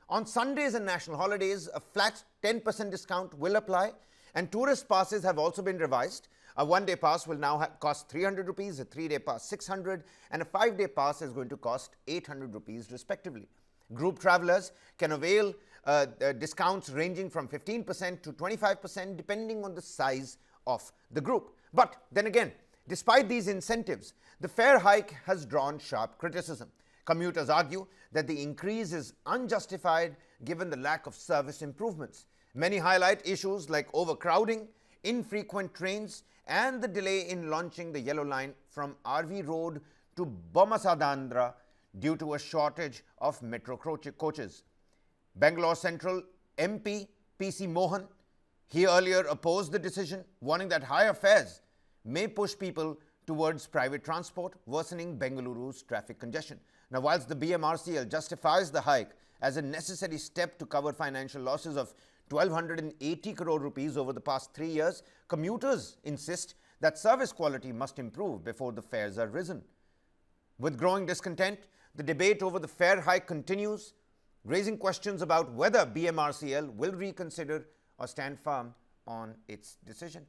On Sundays and national holidays, a flat 10% discount will apply, and tourist passes have also been revised. A one-day pass will now cost 300 rupees, a three-day pass 600, and a five-day pass is going to cost 800 rupees respectively. Group travelers can avail discounts ranging from 15% to 25% depending on the size of the group. But then again, despite these incentives, the fare hike has drawn sharp criticism. Commuters argue that the increase is unjustified given the lack of service improvements. Many highlight issues like overcrowding, infrequent trains, and the delay in launching the Yellow Line from RV Road to Bommasadandra due to a shortage of metro coaches. Bangalore Central MP PC Mohan, he earlier opposed the decision, warning that higher fares may push people towards private transport, worsening Bengaluru's traffic congestion. Now, whilst the BMRCL justifies the hike as a necessary step to cover financial losses of 1,280 crore rupees over the past 3 years, commuters insist that service quality must improve before the fares are risen. With growing discontent, the debate over the fare hike continues, raising questions about whether BMRCL will reconsider or stand firm on its decision.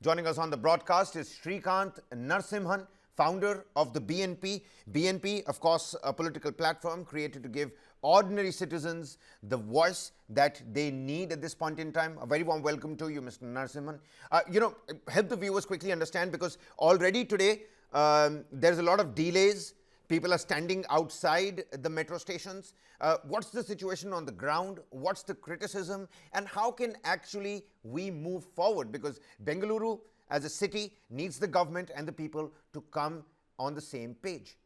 Joining us on the broadcast is Srikanth Narasimhan, founder of the BNP. BNP, of course, a political platform created to give ordinary citizens the voice that they need at this point in time. A very warm welcome to you, Mr. Narasimhan. Help the viewers quickly understand, because already today there's a lot of delays. People are standing outside the metro stations. What's the situation on the ground? What's the criticism? And how can actually we move forward? Because Bengaluru as a city needs the government and the people to come on the same page.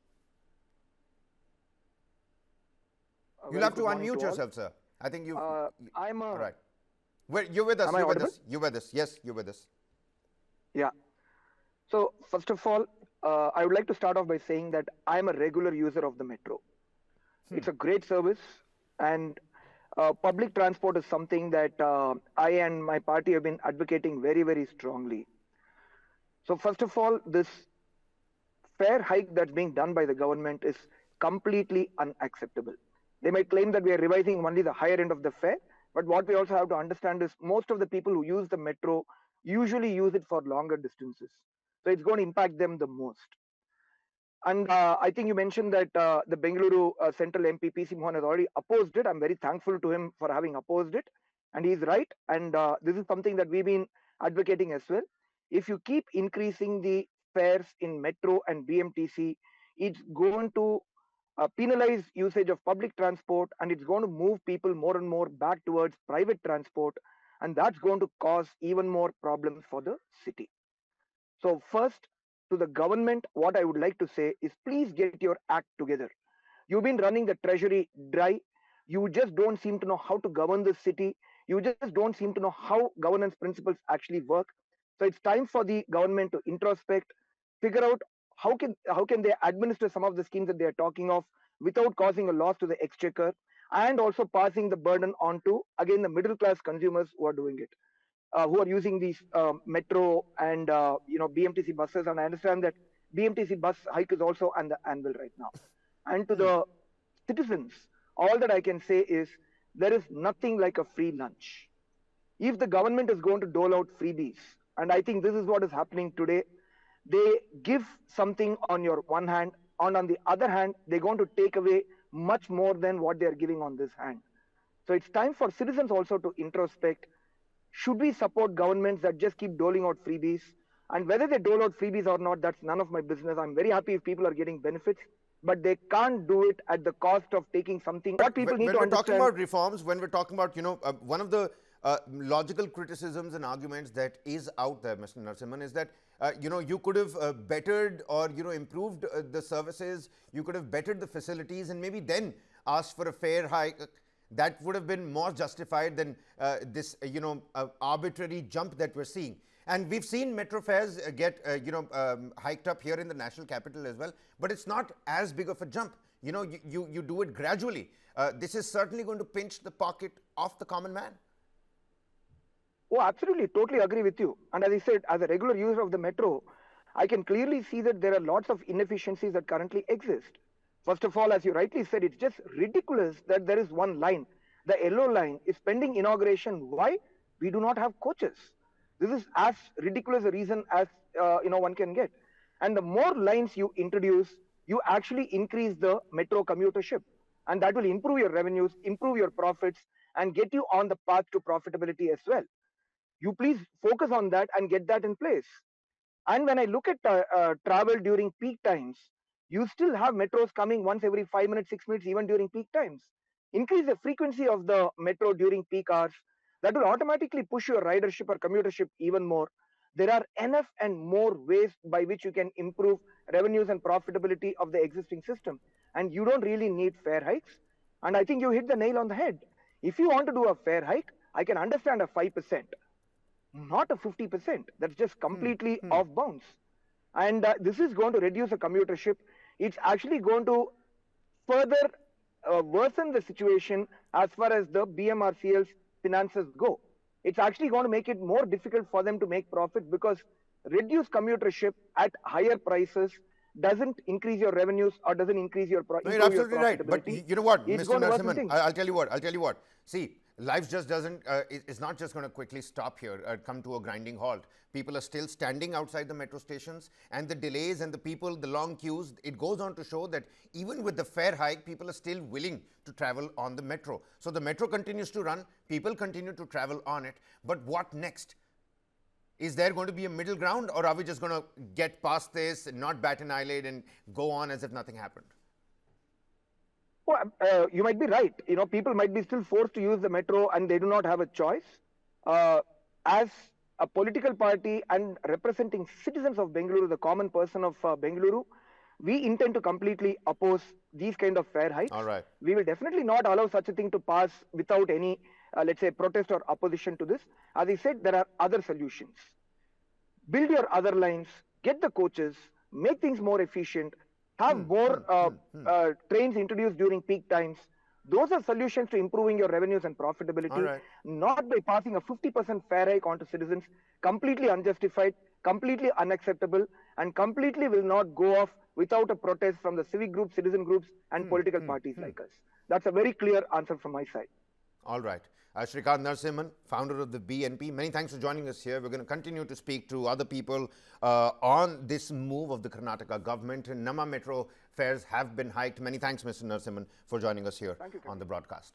You'll have to unmute yourself, sir. I think you. All right. You're with us. You're with us. You're with us. Yes, you're with us. Yeah. So first of all, I would like to start off by saying that I'm a regular user of the metro. It's a great service, and public transport is something that I and my party have been advocating very, very strongly. So first of all, this fare hike that's being done by the government is completely unacceptable. They might claim that we are revising only the higher end of the fare, but what we also have to understand is most of the people who use the metro usually use it for longer distances. So it's going to impact them the most. And I think you mentioned that the Bengaluru Central MP PC Mohan has already opposed it. I'm very thankful to him for having opposed it. And he's right. And this is something that we've been advocating as well. If you keep increasing the fares in metro and BMTC, it's going to penalize usage of public transport, and it's going to move people more and more back towards private transport. And that's going to cause even more problems for the city. So first, to the government, what I would like to say is please get your act together. You've been running the treasury dry. You just don't seem to know how to govern the city. You just don't seem to know how governance principles actually work. So it's time for the government to introspect, figure out how can they administer some of the schemes that they are talking of without causing a loss to the exchequer, and also passing the burden on to, again, the middle class consumers who are doing it. Who are using these metro and BMTC buses, and I understand that BMTC bus hike is also on the anvil right now. And to the citizens, all that I can say is there is nothing like a free lunch. If the government is going to dole out freebies, and I think this is what is happening today, they give something on your one hand, and on the other hand, they're going to take away much more than what they are giving on this hand. So it's time for citizens also to introspect. Should we support governments that just keep doling out freebies? And whether they dole out freebies or not, that's none of my business. I'm very happy if people are getting benefits, but they can't do it at the cost of taking something. What people need to understand. When we're talking about reforms, when we're talking about, one of the logical criticisms and arguments that is out there, Mr. Narasimhan, is that, you could have bettered or, improved the services, you could have bettered the facilities, and maybe then asked for a fare hike. That would have been more justified than this, arbitrary jump that we're seeing. And we've seen metro fares get, hiked up here in the national capital as well. But it's not as big of a jump. You do it gradually. This is certainly going to pinch the pocket of the common man. Oh, absolutely. Totally agree with you. And as I said, as a regular user of the metro, I can clearly see that there are lots of inefficiencies that currently exist. First of all, as you rightly said, it's just ridiculous that there is one line. The yellow line is pending inauguration. Why? We do not have coaches. This is as ridiculous a reason as one can get. And the more lines you introduce, you actually increase the metro commutership, and that will improve your revenues, improve your profits, and get you on the path to profitability as well. You please focus on that and get that in place. And when I look at travel during peak times, you still have metros coming once every 5 minutes, 6 minutes, even during peak times. Increase the frequency of the metro during peak hours. That will automatically push your ridership or commutership even more. There are enough and more ways by which you can improve revenues and profitability of the existing system. And you don't really need fare hikes. And I think you hit the nail on the head. If you want to do a fare hike, I can understand a 5%, not a 50%. That's just completely off bounds. And this is going to reduce the commutership. It's actually going to further worsen the situation as far as the BMRCL's finances go. It's actually going to make it more difficult for them to make profit, because reduced commutership at higher prices doesn't increase your revenues or doesn't increase your No, you're absolutely right. But profitability. you know what, It's Mr. going to worsen Narasimhan, things. I'll tell you what. I'll tell you what. See, life just doesn't. It's not just going to quickly stop here, come to a grinding halt. People are still standing outside the metro stations, and the delays and the people, the long queues. It goes on to show that even with the fare hike, people are still willing to travel on the metro. So the metro continues to run. People continue to travel on it. But what next? Is there going to be a middle ground, or are we just going to get past this and not bat an eyelid and go on as if nothing happened? Well, you might be right. People might be still forced to use the metro, and they do not have a choice. As a political party and representing citizens of Bengaluru, the common person of Bengaluru, we intend to completely oppose these kind of fare hikes. All right. We will definitely not allow such a thing to pass without any, let's say, protest or opposition to this. As I said, there are other solutions. Build your other lines, get the coaches, make things more efficient, have more trains introduced during peak times. Those are solutions to improving your revenues and profitability, not by passing a 50% fare hike onto citizens. Completely unjustified, completely unacceptable, and completely will not go off without a protest from the civic groups, citizen groups, and political parties like us. That's a very clear answer from my side. All right. Shrikant Narasimhan, founder of the BNP, many thanks for joining us here. We're going to continue to speak to other people on this move of the Karnataka government. Namma Metro fares have been hiked. Many thanks, Mr. Narasimhan, for joining us here on the broadcast.